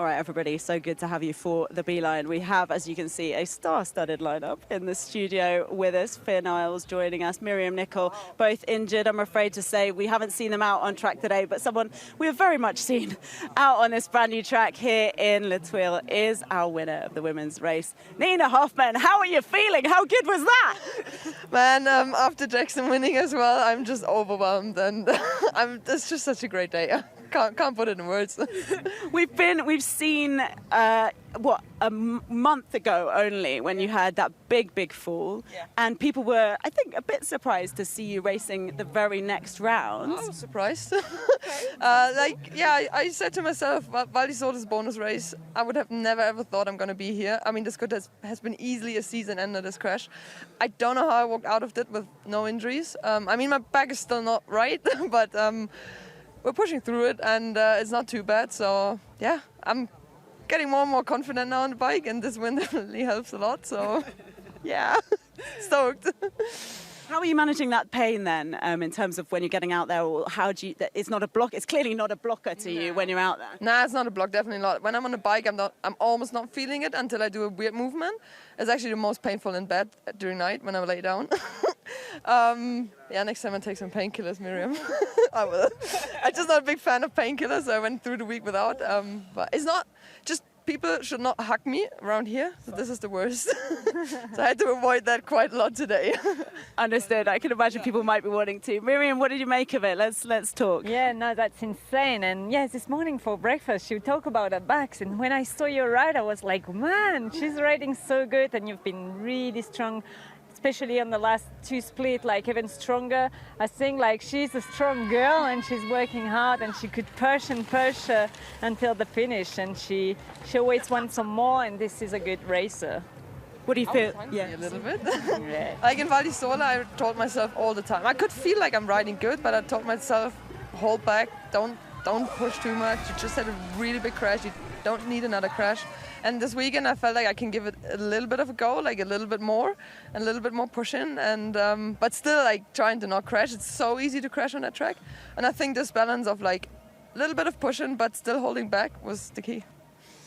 All right, everybody, so good to have you for the Beeline. We have, as you can see, a star-studded lineup in the studio with us. Finn, Iles joining us, Myriam, Nicole, both injured, I'm afraid to say. We haven't seen them out on track today, but someone we have very much seen out on this brand new track here in Thuile is our winner of the women's race, Nina Hoffman. How are you feeling? How good was that? Man, after Jackson winning as well, I'm just overwhelmed, and it's just such a great day. Can't put it in words. We've seen a month ago only when you had that big fall, and people were, I think, a bit surprised to see you racing the very next round. I was surprised. I said to myself, Val di Sole's bonus race, I would have never ever thought I'm going to be here. I mean, this has been easily a season ender, this crash. I don't know how I walked out of it with no injuries. I mean, my back is still not right, but we're pushing through it, and it's not too bad. So yeah, I'm getting more and more confident now on the bike, and this win definitely helps a lot. So yeah, stoked. How are you managing that pain then, in terms of when you're getting out there, or how do you? It's not a block. It's clearly not a blocker to you when you're out there. Nah, it's not a block. Definitely not. When I'm on the bike, I'm almost not feeling it until I do a weird movement. It's actually the most painful in bed during night when I lay down. Next time I take some painkillers, Myriam. I will. I'm just not a big fan of painkillers, so I went through the week without. But it's not just. People should not hug me around here, so this is the worst. So I had to avoid that quite a lot today. Understood. I can imagine people might be wanting to. Myriam, what did you make of it? Let's talk. Yeah, no, that's insane. And yes, this morning for breakfast, you talk about her backs, and when I saw you ride, I was like, man, she's riding so good, and you've been really strong. Especially on the last two split, like even stronger. I think like she's a strong girl and she's working hard, and she could push until the finish, and she always wants some more, and this is a good racer. What do you feel? Yeah, a little bit. Like in Val di Sole, I told myself all the time. I could feel like I'm riding good, but I told myself, hold back, don't push too much. You just had a really big crash. You don't need another crash. And this weekend, I felt like I can give it a little bit of a go, like a little bit more, and a little bit more pushing, and but still like trying to not crash. It's so easy to crash on that track, and I think this balance of like a little bit of pushing but still holding back was the key.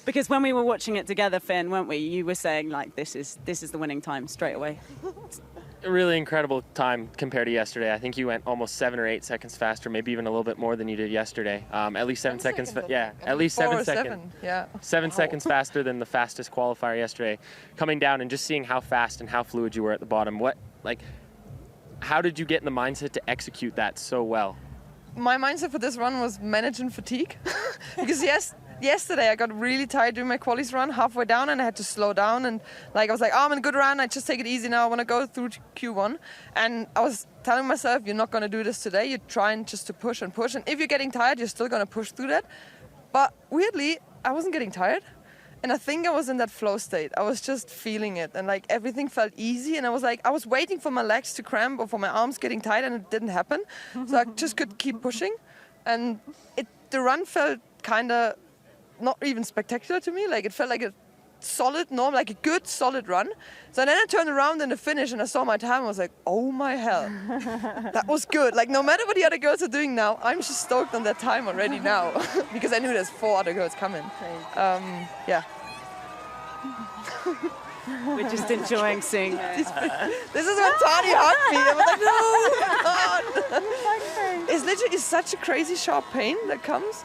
Because when we were watching it together, Finn, weren't we? You were saying like this is the winning time straight away. A really incredible time compared to yesterday. I think you went almost 7 or 8 seconds faster, maybe even a little bit more than you did yesterday. At least 7 seconds. At least 7 seconds. 7 seconds faster than the fastest qualifier yesterday. Coming down and just seeing how fast and how fluid you were at the bottom. How did you get in the mindset to execute that so well? My mindset for this run was managing fatigue, because yesterday I got really tired doing my qualis run halfway down, and I had to slow down, and I was like, I'm in a good run, I just take it easy now, I want to go through Q1. And I was telling myself, you're not going to do this today, you're trying just to push and push, and if you're getting tired, you're still going to push through that. But weirdly, I wasn't getting tired, and I think I was in that flow state. I was just feeling it, and like everything felt easy, and I was waiting for my legs to cramp or for my arms getting tight, and it didn't happen. So I just could keep pushing, and the run felt kind of not even spectacular to me. Like it felt like a solid, like a good solid run. So then I turned around in the finish and I saw my time. I was like, oh my hell, that was good. Like no matter what the other girls are doing now, I'm just stoked on that time already now because I knew there's 4 other girls coming. Yeah. We're just enjoying seeing. This is when Tani hugged me. I was like, no. It's literally such a crazy sharp pain that comes.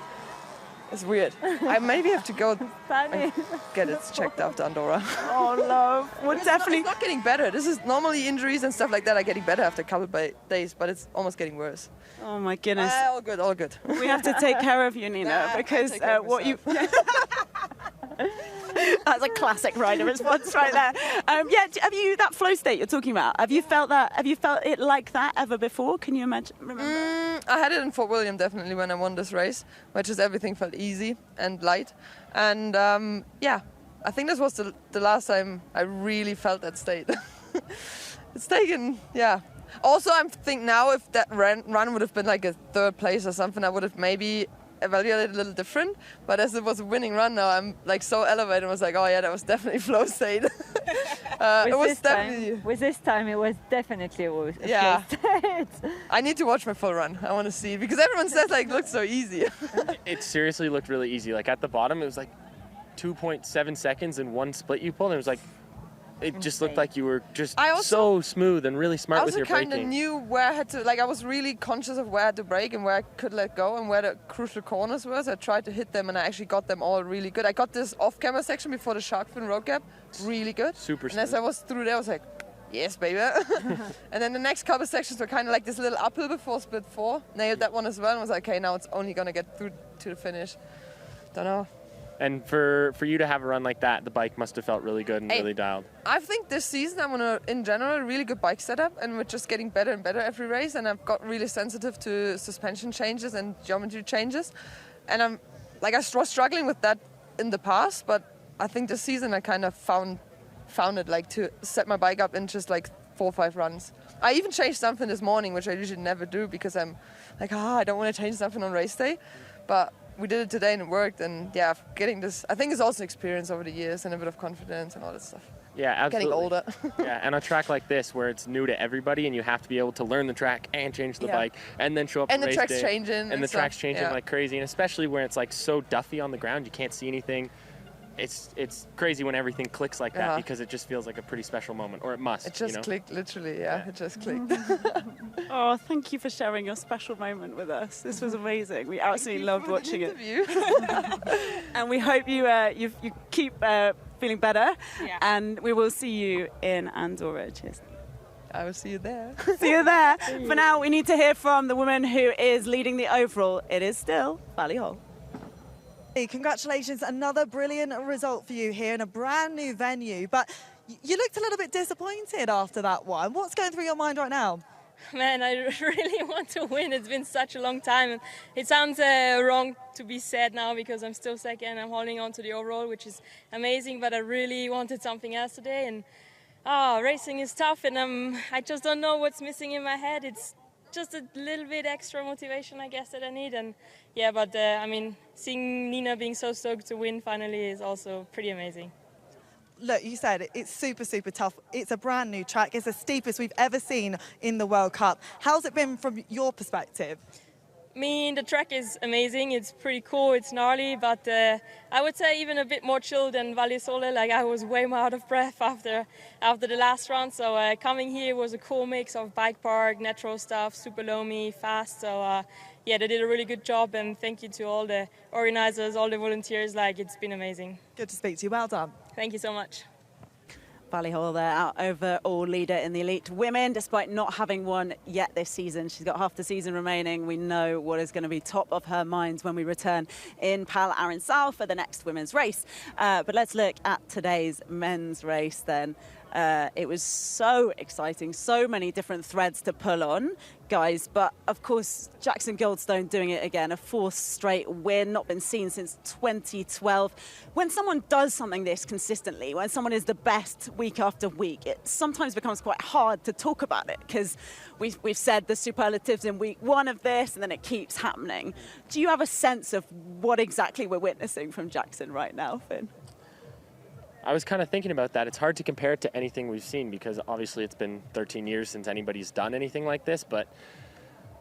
It's weird. I maybe have to go and get it checked after Andorra. Oh, love. Well, definitely. It's not getting better. This is normally injuries and stuff like that are getting better after a couple of days, but it's almost getting worse. Oh, my goodness. All good, all good. We have to take care of you, Nina, because what you... That's a classic rider response right there. Have you, that flow state you're talking about, have you felt it like that ever before? Can you remember? I had it in Fort William definitely when I won this race, where just everything felt easy and light. And I think this was the last time I really felt that state. It's taken, Also, I think now if that run would have been like a 3rd place or something, I would have maybe evaluated a little different. But as it was a winning run now, I'm like so elevated. I was like, oh yeah, that was definitely flow state. With this time, it was definitely a flow state. I need to watch my full run. I want to see it because everyone says like it looks so easy. It seriously looked really easy. Like at the bottom, it was like 2.7 seconds in one split you pulled. And it was like, it just looked like you were just so smooth and really smart with your braking. I also kind of knew where I had to, like I was really conscious of where I had to brake and where I could let go and where the crucial corners were. So I tried to hit them and I actually got them all really good. I got this off-camera section before the shark fin road gap really good. Super smooth. And as I was through there, I was like, yes, baby. And then the next couple sections were kind of like this little uphill before split 4. Nailed that one as well and was like, okay, now it's only going to get through to the finish. Don't know. And for you to have a run like that, the bike must have felt really good and really dialed. I think this season I'm on in general, a really good bike setup, and we're just getting better and better every race, and I've got really sensitive to suspension changes and geometry changes. And I was struggling with that in the past, but I think this season I kind of found it, like, to set my bike up in just like 4 or 5 runs. I even changed something this morning, which I usually never do because I'm like, I don't want to change something on race day. But we did it today and it worked, and yeah, getting this, I think it's also experience over the years and a bit of confidence and all that stuff. Yeah, absolutely. Getting older. Yeah, and a track like this where it's new to everybody and you have to be able to learn the track and change the bike and then show up and for race day. And the track's changing. And the track's changing like crazy, and especially where it's like so duffy on the ground, you can't see anything. It's crazy when everything clicks like that because it just feels like a pretty special moment, or it must. It just clicked, literally, it just clicked. Oh, thank you for sharing your special moment with us. This was amazing. We absolutely loved watching it. And we hope you keep feeling better, and we will see you in Andorra. Cheers. I will see you there. See you there. For now, we need to hear from the woman who is leading the overall. It is still Valley Hall. Congratulations, another brilliant result for you here in a brand new venue, but you looked a little bit disappointed after that one. What's going through your mind right now? Man, I really want to win. It's been such a long time. It sounds wrong to be said now because I'm still second. I'm holding on to the overall, which is amazing, but I really wanted something else today. And racing is tough, and I just don't know what's missing in my head. It's just a little bit extra motivation, I guess, that I need. And yeah, but I mean, seeing Nina being so stoked to win finally is also pretty amazing. Look, you said it's super, super tough. It's a brand new track. It's the steepest we've ever seen in the World Cup. How's it been from your perspective? I mean, the track is amazing. It's pretty cool. It's gnarly, but I would say even a bit more chill than Valle Sole. Like, I was way more out of breath after the last run. So coming here was a cool mix of bike park, natural stuff, super loamy, fast. So yeah, they did a really good job. And thank you to all the organizers, all the volunteers. Like, it's been amazing. Good to speak to you. Well done. Thank you so much. Valley Hall there, our overall leader in the elite women, despite not having won yet this season. She's got half the season remaining. We know what is going to be top of her mind when we return in Pal Arinsal for the next women's race. But let's look at today's men's race then. It was so exciting, so many different threads to pull on, guys. But of course, Jackson Goldstone doing it again, a 4th straight win, not been seen since 2012. When someone does something this consistently, when someone is the best week after week, it sometimes becomes quite hard to talk about it because we've said the superlatives in week 1 of this, and then it keeps happening. Do you have a sense of what exactly we're witnessing from Jackson right now, Finn? I was kind of thinking about that. It's hard to compare it to anything we've seen because obviously it's been 13 years since anybody's done anything like this. But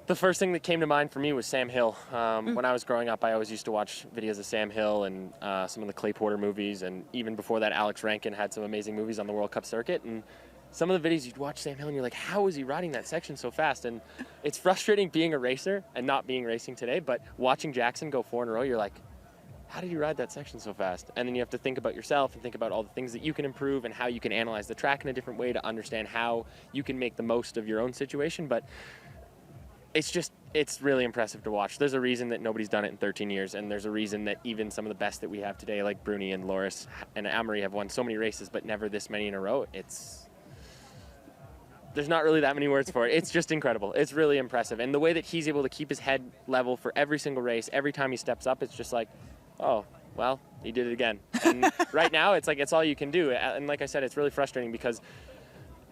the first thing that came to mind for me was Sam Hill. When I was growing up, I always used to watch videos of Sam Hill and some of the Clay Porter movies. And even before that, Alex Rankin had some amazing movies on the World Cup circuit. And some of the videos you'd watch Sam Hill and you're like, how is he riding that section so fast? And it's frustrating being a racer and not being racing today. But watching Jackson go 4 in a row, you're like, how did you ride that section so fast? And then you have to think about yourself and think about all the things that you can improve and how you can analyze the track in a different way to understand how you can make the most of your own situation. But it's really impressive to watch. There's a reason that nobody's done it in 13 years, and there's a reason that even some of the best that we have today, like Bruni and Loris and Amory, have won so many races, but never this many in a row. There's not really that many words for it. It's just incredible. It's really impressive. And the way that he's able to keep his head level for every single race, every time he steps up, it's just like, oh, well, he did it again. And right now, it's like it's all you can do. And like I said, it's really frustrating because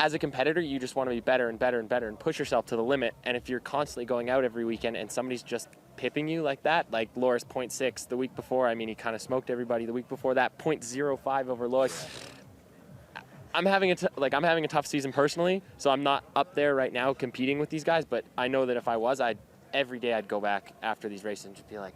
as a competitor, you just want to be better and better and better and push yourself to the limit. And if you're constantly going out every weekend and somebody's just pipping you like that, like Loris 0.6 the week before, I mean, he kind of smoked everybody the week before that, 0.05 over Loic. I'm having a tough season personally, so I'm not up there right now competing with these guys, but I know that if I was, every day I'd go back after these races and just be like,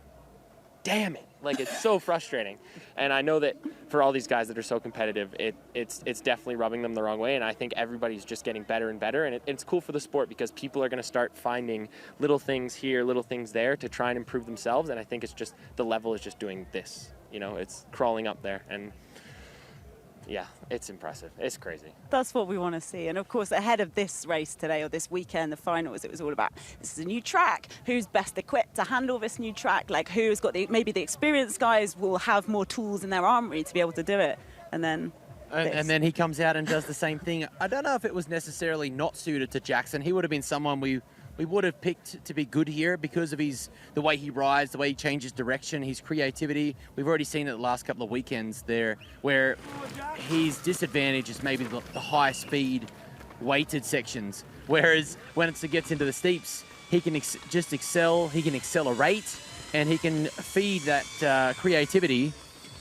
damn it. Like, it's so frustrating. And I know that for all these guys that are so competitive, it's definitely rubbing them the wrong way. And I think everybody's just getting better and better. And it's cool for the sport because people are going to start finding little things here, little things there to try and improve themselves. And I think it's just the level is just doing this. You know, it's crawling up there. And yeah, it's impressive. It's crazy. That's what we want to see. And of course, ahead of this race today or this weekend, the finals, it was all about this is a new track. Who's best equipped to handle this new track? Like, who's got maybe the experienced guys will have more tools in their armory to be able to do it. And then he comes out and does the same thing. I don't know if it was necessarily not suited to Jackson. He would have been someone we would have picked to be good here because of the way he rides, the way he changes direction, his creativity. We've already seen it the last couple of weekends there, where his disadvantage is maybe the high speed weighted sections. Whereas when it gets into the steeps, he can just excel, he can accelerate, and he can feed that creativity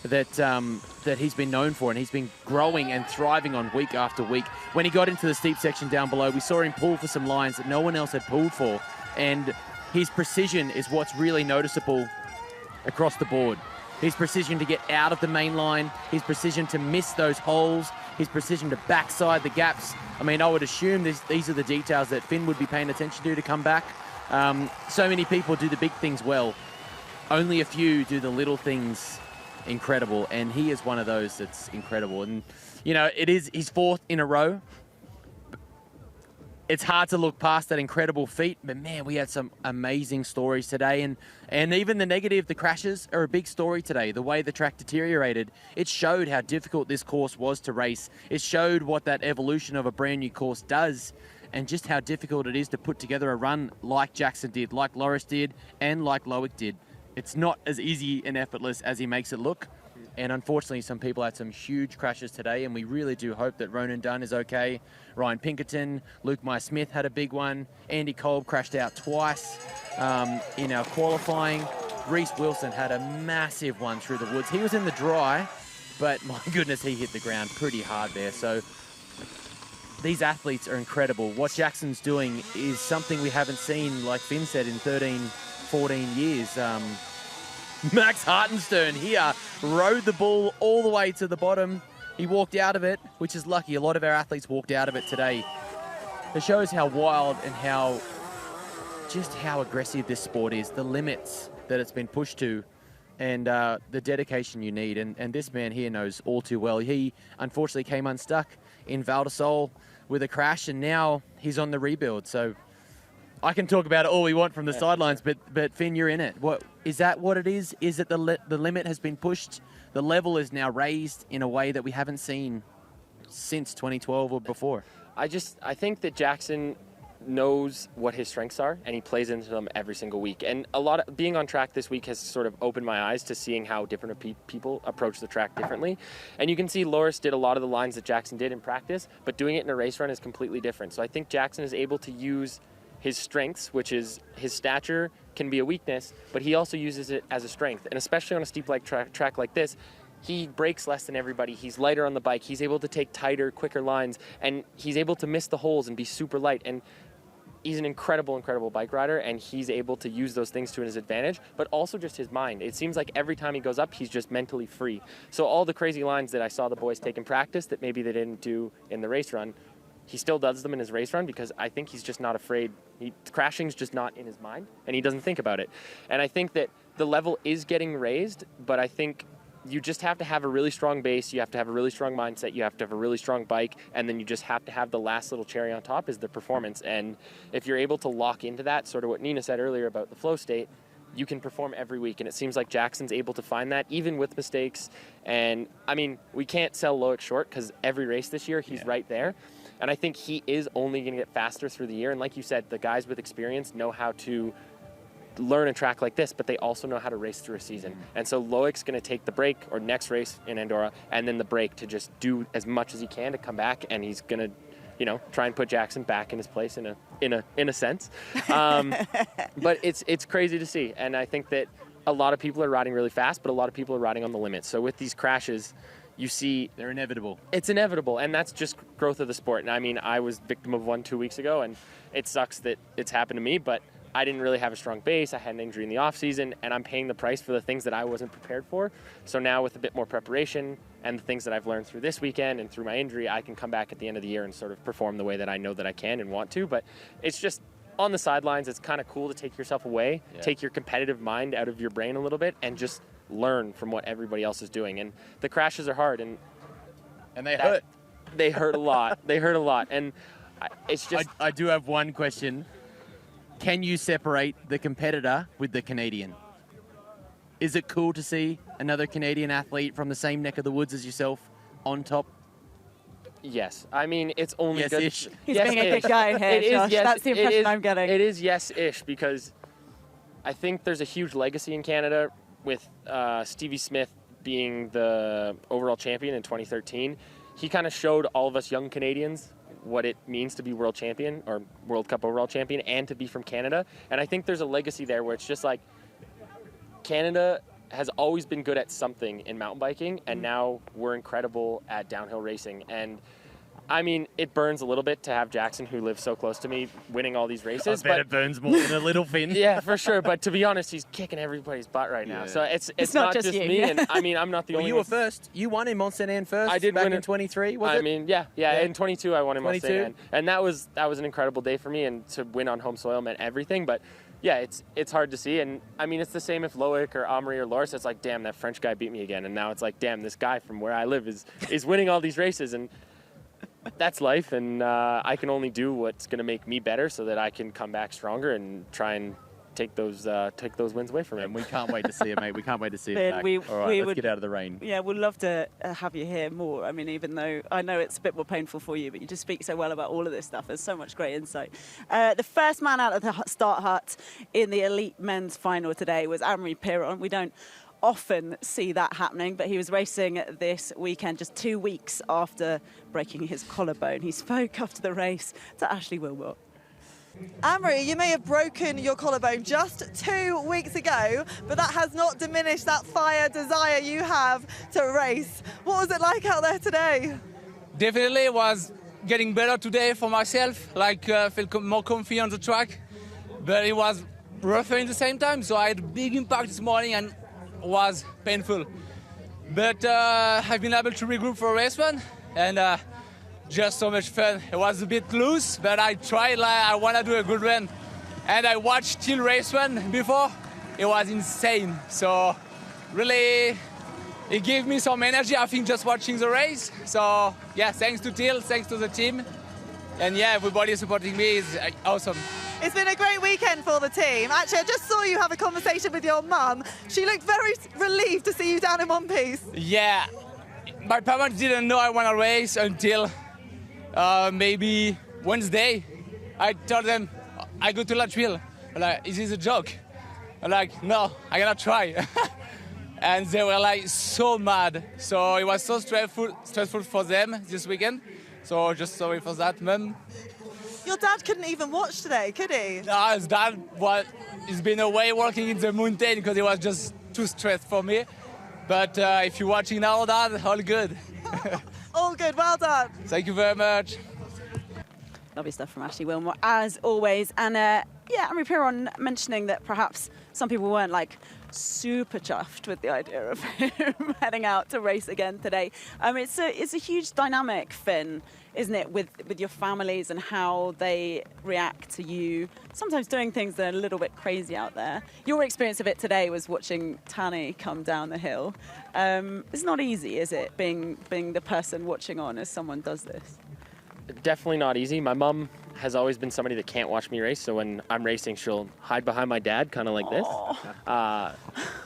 that he's been known for, and he's been growing and thriving on week after week. When he got into the steep section down below, we saw him pull for some lines that no one else had pulled for, and his precision is what's really noticeable across the board. His precision to get out of the main line, his precision to miss those holes, his precision to backside the gaps. I mean, I would assume these are the details that Finn would be paying attention to come back. So many people do the big things well. Only a few do the little things incredible, and he is one of those that's incredible. And you know, it is his fourth in a row. It's hard to look past that incredible feat, but man, we had some amazing stories today, and even the negative, the crashes are a big story today. The way the track deteriorated, it showed how difficult this course was to race. It showed what that evolution of a brand new course does, and just how difficult it is to put together a run like Jackson did, like Loris did, and like Loic did. It's not as easy and effortless as he makes it look. And unfortunately, some people had some huge crashes today, and we really do hope that Ronan Dunn is okay. Ryan Pinkerton, Luke Meyer-Smith had a big one. Andy Kolb crashed out twice in our qualifying. Reece Wilson had a massive one through the woods. He was in the dry, but my goodness, he hit the ground pretty hard there. So these athletes are incredible. What Jackson's doing is something we haven't seen, like Finn said, in 13, 14 years. Max Hartenstern here rode the bull all the way to the bottom. He walked out of it, which is lucky. A lot of our athletes walked out of it today. It shows how wild and how aggressive this sport is, the limits that it's been pushed to, and the dedication you need. And this man here knows all too well. He unfortunately came unstuck in Val di Sole with a crash, and now he's on the rebuild. So I can talk about it all we want from the sidelines, but Finn, you're in it. What is that? What it is? Is it the limit has been pushed? The level is now raised in a way that we haven't seen since 2012 or before. I think that Jackson knows what his strengths are, and he plays into them every single week. And a lot of being on track this week has sort of opened my eyes to seeing how different people approach the track differently. And you can see Loris did a lot of the lines that Jackson did in practice, but doing it in a race run is completely different. So I think Jackson is able to use his strengths, which is his stature can be a weakness, but he also uses it as a strength. And especially on a steep track like this, he brakes less than everybody. He's lighter on the bike. He's able to take tighter, quicker lines, and he's able to miss the holes and be super light. And he's an incredible, incredible bike rider, and he's able to use those things to his advantage, but also just his mind. It seems like every time he goes up, he's just mentally free. So all the crazy lines that I saw the boys take in practice that maybe they didn't do in the race run, he still does them in his race run because I think he's just not afraid. Crashing's just not in his mind, and he doesn't think about it. And I think that the level is getting raised, but I think you just have to have a really strong base, you have to have a really strong mindset, you have to have a really strong bike, and then you just have to have the last little cherry on top is the performance. And if you're able to lock into that, sort of what Nina said earlier about the flow state, you can perform every week. And it seems like Jackson's able to find that, even with mistakes. And, I mean, we can't sell Loic short because every race this year, he's right there. And I think he is only going to get faster through the year. And like you said, the guys with experience know how to learn a track like this, but they also know how to race through a season. And so Loic's going to take the break, or next race in Enduro, and then the break to just do as much as he can to come back, and he's going to, you know, try and put Jackson back in his place in a sense. But it's crazy to see. And I think that a lot of people are riding really fast, but a lot of people are riding on the limit. So with these crashes, you see they're inevitable. It's inevitable, and that's just growth of the sport. And I mean, I was victim of one 2 weeks ago, and it sucks that it's happened to me, but I didn't really have a strong base. I had an injury in the off season, and I'm paying the price for the things that I wasn't prepared for. So now with a bit more preparation and the things that I've learned through this weekend and through my injury, I can come back at the end of the year and sort of perform the way that I know that I can and want to. But it's just on the sidelines, it's kind of cool to take yourself away, take your competitive mind out of your brain a little bit, and just learn from what everybody else is doing. And the crashes are hard, and they hurt. They hurt a lot. They hurt a lot. And it's just... I do have one question. Can you separate the competitor with the Canadian? Is it cool to see another Canadian athlete from the same neck of the woods as yourself on top? Yes. I mean, it's only good. He's being a good guy here, Josh. Yes, that's the impression I'm getting. It is yes-ish, because I think there's a huge legacy in Canada with Stevie Smith being the overall champion in 2013. He kind of showed all of us young Canadians what it means to be world champion or World Cup overall champion and to be from Canada. And I think there's a legacy there where it's just like Canada has always been good at something in mountain biking, and now we're incredible at downhill racing. And I mean, it burns a little bit to have Jackson, who lives so close to me, winning all these races. I bet it burns more than a little Finn. Yeah, for sure. But to be honest, he's kicking everybody's butt right now. So it's not just me. And I mean, I'm not the only you one. were first. You won in Mont Saint Anne first. I did back win in 23. Was it? I mean, yeah. In 22, I won in Mont Saint 22? Anne, and that was an incredible day for me. And to win on home soil meant everything. But yeah, it's hard to see. And I mean, it's the same if Loic or Amaury or Loris. It's like, damn, that French guy beat me again. And now it's like, damn, this guy from where I live is winning all these races. And that's life, and I can only do what's going to make me better so that I can come back stronger and try and take those wins away from him. And we can't wait to see it, mate. We can't wait to see it Ben, back. we All right, let's would get out of the rain. Yeah, we'd love to have you here more. I mean, even though I know it's a bit more painful for you, but you just speak so well about all of this stuff. There's so much great insight. The first man out of the start hut in the elite men's final today was Amaury Piron. We don't often see that happening, but he was racing this weekend just 2 weeks after breaking his collarbone. He spoke after the race to Ashley Wilmot. Amaury, you may have broken your collarbone just 2 weeks ago, but that has not diminished that fire, desire you have to race. What was it like out there today? Definitely was getting better today for myself, felt more comfy on the track, but it was rougher in the same time, so I had a big impact this morning and was painful. But I've been able to regroup for race one, and just so much fun. It was a bit loose, but I tried, I want to do a good run. And I watched Till race one before. It was insane. So really, it gave me some energy, I think, just watching the race. So yeah, thanks to Till, thanks to the team. And yeah, everybody supporting me is awesome. It's been a great weekend for the team. Actually, I just saw you have a conversation with your mum. She looked very relieved to see you down in one piece. Yeah, my parents didn't know I want to race until maybe Wednesday. I told them I go to La Thuile. Like, is this a joke? I'm like, no, I gotta try. And they were like so mad. So it was so stressful for them this weekend. So just sorry for that, Mum. Your dad couldn't even watch today, could he? No, his dad he's been away working in the mountain because it was just too stressed for me. But if you're watching now, Dad, all good. All good, well done. Thank you very much. Lovely stuff from Ashley Wilmot, as always. And Amaury Piron mentioning that perhaps some people weren't super chuffed with the idea of him heading out to race again today. It's a huge dynamic, Finn, isn't it, with your families and how they react to you sometimes doing things that are a little bit crazy out there. Your experience of it today was watching Tanny come down the hill. It's not easy, is it, being the person watching on as someone does this? Definitely not easy. My mom has always been somebody that can't watch me race, so when I'm racing, she'll hide behind my dad, kind of like this.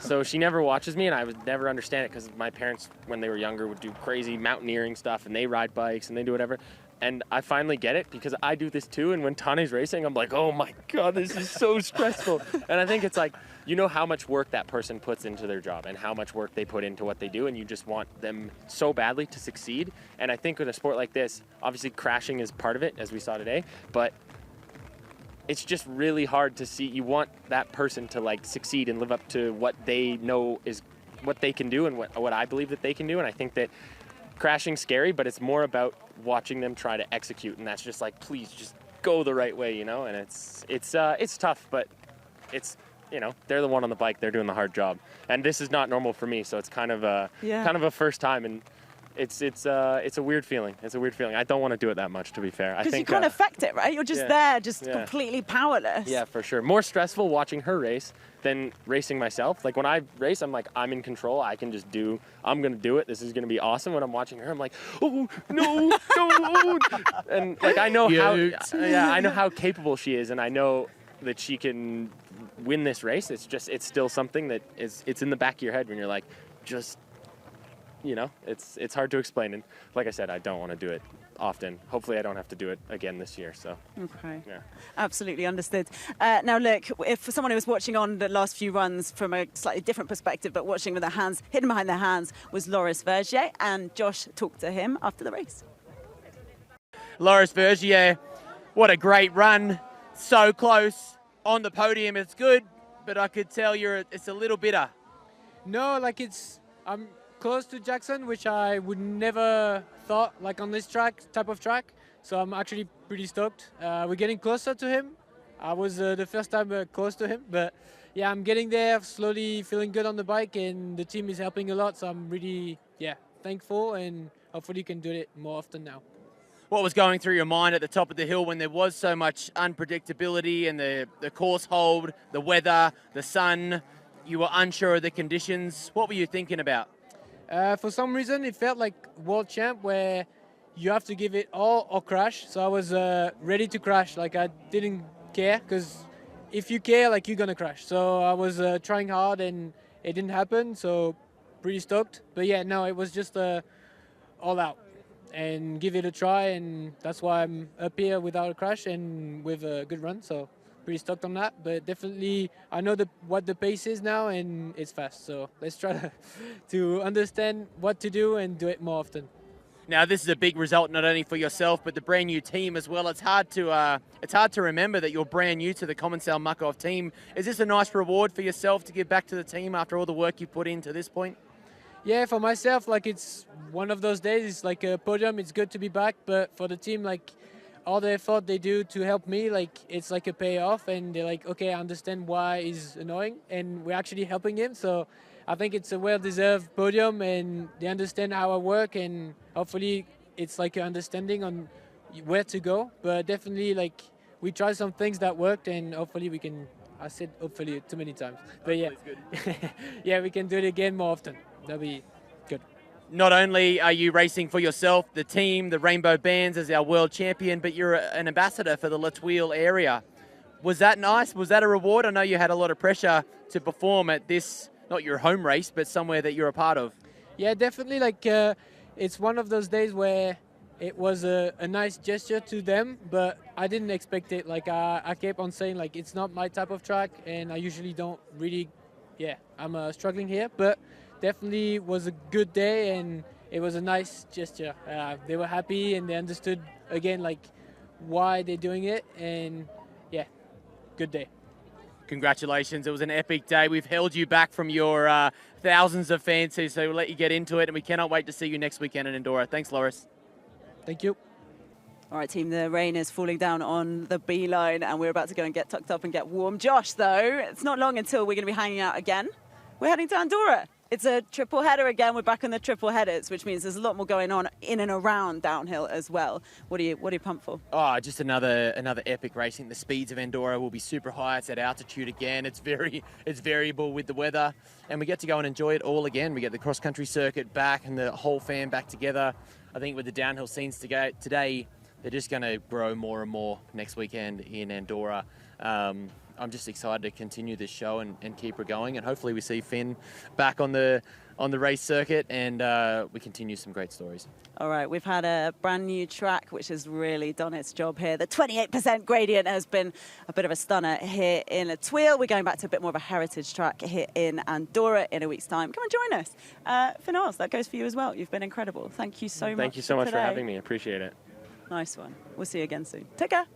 So she never watches me, and I would never understand it because my parents, when they were younger, would do crazy mountaineering stuff, and they ride bikes, and they do whatever. And I finally get it because I do this too, and when Tanya's racing, I'm like, oh my God, this is so stressful. And I think it's like, you know how much work that person puts into their job and how much work they put into what they do, and you just want them so badly to succeed. And I think with a sport like this, obviously crashing is part of it, as we saw today, but it's just really hard to see. You want that person to succeed and live up to what they know is what they can do and what I believe that they can do. And I think that crashing's scary, but it's more about watching them try to execute, and that's just please just go the right way, And it's tough, but it's, you know, they're the one on the bike, they're doing the hard job. And this is not normal for me, so it's kind of a first time, and it's a weird feeling. It's a weird feeling. I don't want to do it that much, to be fair. Because you can't affect it, right? You're just there, completely powerless. Yeah, for sure. More stressful watching her race than racing myself. Like when I race, I'm like, I'm in control. I can just I'm going to do it. This is going to be awesome. When I'm watching her, I'm like, oh, no, no. And like, I know I know how capable she is, and I know that she can win this race. It's still something that it's in the back of your head when you're like, you know, it's hard to explain. And like I said, I don't want to do it often. Hopefully I don't have to do it again this year. So okay, yeah, absolutely understood. Now look, if for someone who was watching on the last few runs from a slightly different perspective, but watching with their hands hidden behind their hands, was Loris Vergier, and Josh talked to him after the race. Loris Vergier, what a great run. So close on the podium. It's good, but I could tell it's a little bitter. No, like I'm close to Jackson, which I would never thought, like on this type of track. So I'm actually pretty stoked. We're getting closer to him. I was the first time close to him, but yeah, I'm getting there, slowly feeling good on the bike, and the team is helping a lot. So I'm really, thankful, and hopefully can do it more often now. What was going through your mind at the top of the hill when there was so much unpredictability and the course hold, the weather, the sun? You were unsure of the conditions. What were you thinking about? For some reason, it felt like world champ where you have to give it all or crash. So I was ready to crash. Like I didn't care, because if you care, like you're gonna crash. So I was trying hard, and it didn't happen. So pretty stoked. But yeah, no, it was just all out and give it a try. And that's why I'm up here without a crash and with a good run. So pretty stoked on that, but definitely I know what the pace is now, and it's fast. So let's try to understand what to do and do it more often. Now this is a big result, not only for yourself but the brand new team as well. It's hard to remember that you're brand new to the Commencal Muck-Off team. Is this a nice reward for yourself to give back to the team after all the work you put in to this point? Yeah, for myself, like it's one of those days. It's like a podium. It's good to be back, but for the team, like all the effort they do to help me, like it's like a payoff, and they're like, okay, I understand why he's annoying, and we're actually helping him. So I think it's a well-deserved podium, and they understand how I work, and hopefully it's like an understanding on where to go. But definitely, like we tried some things that worked, and hopefully we can. I said hopefully too many times, but yeah, yeah, we can do it again more often. That'll be good. Not only are you racing for yourself, the team, the Rainbow Bands as our world champion, but you're an ambassador for the Thuile area. Was that nice? Was that a reward? I know you had a lot of pressure to perform at this, not your home race, but somewhere that you're a part of. Yeah, definitely. Like it's one of those days where it was a nice gesture to them, but I didn't expect it. Like I kept on saying, like it's not my type of track, and I usually don't really. Yeah, I'm struggling here, but definitely was a good day, and it was a nice gesture. They were happy, and they understood again like why they're doing it, and yeah, good day. Congratulations, it was an epic day. We've held you back from your thousands of fans here, so we'll let you get into it, and we cannot wait to see you next weekend in Enduro. Thanks, Loris. Thank you. All right, team, the rain is falling down on the beeline, and we're about to go and get tucked up and get warm. Josh, though, it's not long until we're going to be hanging out again. We're heading to Andorra. It's a triple header again. We're back on the triple headers, which means there's a lot more going on in and around downhill as well. What are you pumped for? Oh, just another epic racing. The speeds of Enduro will be super high. It's at altitude again. It's variable with the weather, and we get to go and enjoy it all again. We get the cross-country circuit back and the whole fam back together. I think with the downhill scenes today, they're just going to grow more and more next weekend in Andorra. I'm just excited to continue this show and keep it going, and hopefully we see Finn back on the race circuit, and we continue some great stories. All right, we've had a brand new track which has really done its job here. The 28% gradient has been a bit of a stunner here in Thuile. We're going back to a bit more of a heritage track here in Andorra in a week's time. Come and join us. Finn Iles, that goes for you as well. You've been incredible. Thank you so much. Thank you so much for having me. Appreciate it. Nice one. We'll see you again soon. Take care.